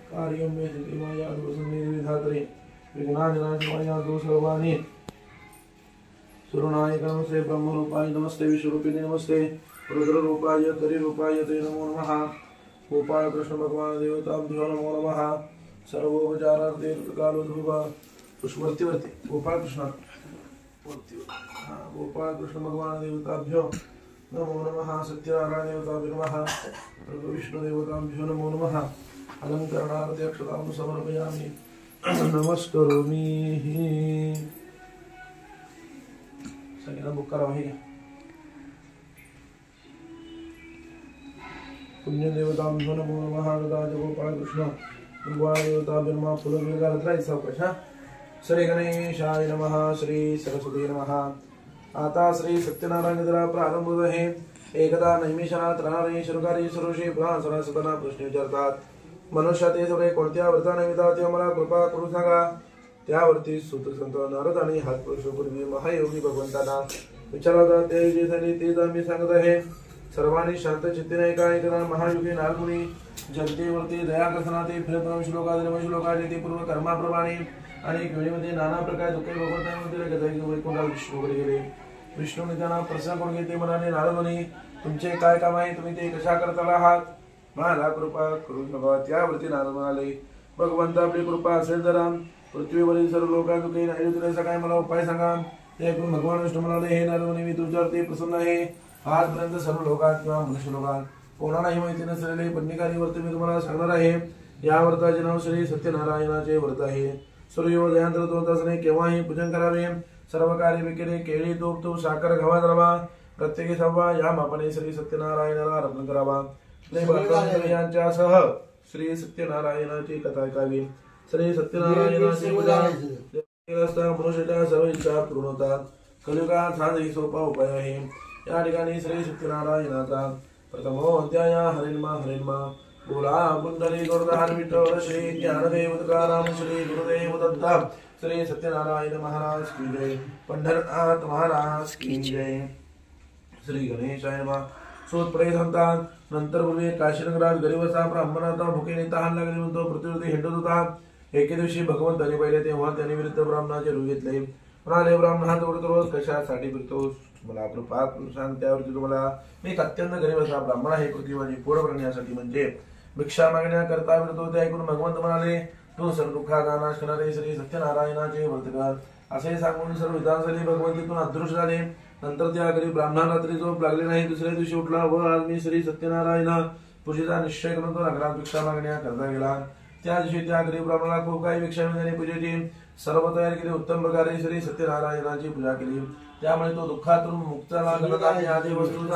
कार्यं मे सिद्धिमाया दुर्सन्निधात्रे विघ्नानिनाशमाया दोषर्वाणि सुरनायक नमस्ते ब्रह्मरूपाय नमस्ते विश्वरूपिणे नमस्ते रुद्ररूपाय करिरूपाय ते नमो नमः गोपाल कृष्ण भगवान देवताभ्यो नमो नमः सर्वोपचारार्थे कालोद्भव पुष्पवर्ती गोपाल कृष्ण गोपाल कृष्ण भगवान देवताभ्यो नमो नमः सत्यनारायण देवताभ्यो नमः विष्णु देवताभ्यो नमो नमः अलंकरणार्थे अक्षतां समर्पयामि नमस्करोमि सगळ्यांना बुक करा हे पुण्य देवताभ्यो नमो नमः गदाज गोपाल कृष्ण भगवान देवताभ्यो नमः फुलं घालत सावकाश हा श्री गणेशाय नमः श्री सरस्वती नमः आता श्री सत्यनारायण जरा प्रारंभ आहे एकदा नैमिषात राहणारे शृंगारी सरोषी पुराण सतना प्रश्न विचारतात मनुष्य ते सगळे कोणत्या व्रतानिमित्त ते मला कृपा करू सांगा त्यावरती सूत्रसंत नारद आणि हातपुरुषपूर्वी महायोगी भगवंतांना विचारला ते जे झाले तेच आम्ही सांगत आहे सर्वांनी शांत चित्तीने ऐका महायोगी नारदमुनी जनतेवरती दया करताना फिरत श्लोकाचे ते पूर्व कर्माप्रमाणे आणि वेळेमध्ये नाना प्रकार दुःखे भगवंतांमध्ये वैकुंठात विष्णूकडे गेले विष्णूने त्यांना प्रसन्न करून घेतले म्हणाले नारदमुनी तुमचे काय काम आहे तुम्ही ते कशा करता आहात मला कृपा करू नका त्यावरती नारद म्हणाले भगवंत आपली कृपा असेल तर पृथ्वीवरील सर्व लोकांना दुःखी नाही तुला काय मला उपाय सांगा ते ऐकून भगवान विष्णू म्हणाले हे नारदमुनी मी तुझ्यावरती प्रसन्न आहे आजपर्यंत सर्व लोकात किंवा मनुष्य लोकात कोणालाही माहिती नसलेले पुण्यकारी व्रत मी तुम्हाला सांगणार आहे या व्रताचे नाव श्री सत्यनारायणाचे व्रत आहे सूर्योदयांतर 2 तासाने केव्हाही पूजन करावे सर्व कार्य विकेले केळी तूप साखर गव्हात रवा प्रत्येकी सव्वा या मापाने श्री सत्यनारायणाला अर्पण करावा यांच्यासह श्री सत्यनारायणाची कथा ऐकावी श्री सत्यनारायणाची मनुष्याच्या सर्व इच्छा पूर्ण होतात कलियुगात हा एक सोपा उपाय आहे या ठिकाणी श्री सत्यनारायणाचा प्रथम अध्याय हरिन्मा बोला पुंडली गुरुदार विठ्ठल श्री ज्ञानदेव तुकाराम श्री गुरुदेव दत्त श्री सत्यनारायण महाराज की जय पंढरनाथ महाराज की जय श्री गणेशाय नमः सोत्पडे सांगतात नंतर पूर्वी काशीनगरात गरीब असा ब्राह्मणाचा भुकेने तहान लागले म्हणतो पृथ्वीवरती हिंडत होता एके दिवशी भगवंताने पाहिले तेव्हा त्याने विरुद्ध ब्राह्मणाचे रूप घेतले म्हणाले ब्राह्मण हात जोडतो रोज कशासाठी फिरतोस मला कृपा करून सांग त्यावरती तुम्हाला मी अत्यंत गरीब असा ब्राह्मण आहे पृथ्वीवरची पोट भरण्यासाठी म्हणजे भिक्षा मागण्याकरता फिरतो ते ऐकून भगवंत म्हणाले तू सर्व दुःखाचा नाश करणारे श्री सत्यनारायणाचे व्रत कर असे सांगून सर्व विधान झाले भगवंतीतून अदृश्य झाले नंतर त्या गरीब ब्राह्मणाला रात्री झोप लागली नाही दुसऱ्या दिवशी उठला व आज मी श्री सत्यनारायण पूजेचा निश्चय करून तो नगरात भिक्षा मागण्याकरता गेला त्या दिवशी त्या गरीब ब्राह्मणाला खूप काही भिक्षा मिळाली पूजेची सर्व तयार केली उत्तम प्रकारे श्री सत्यनारायणाची पूजा केली त्यामुळे तो दुःखातून मुक्त झाला आदी वस्तू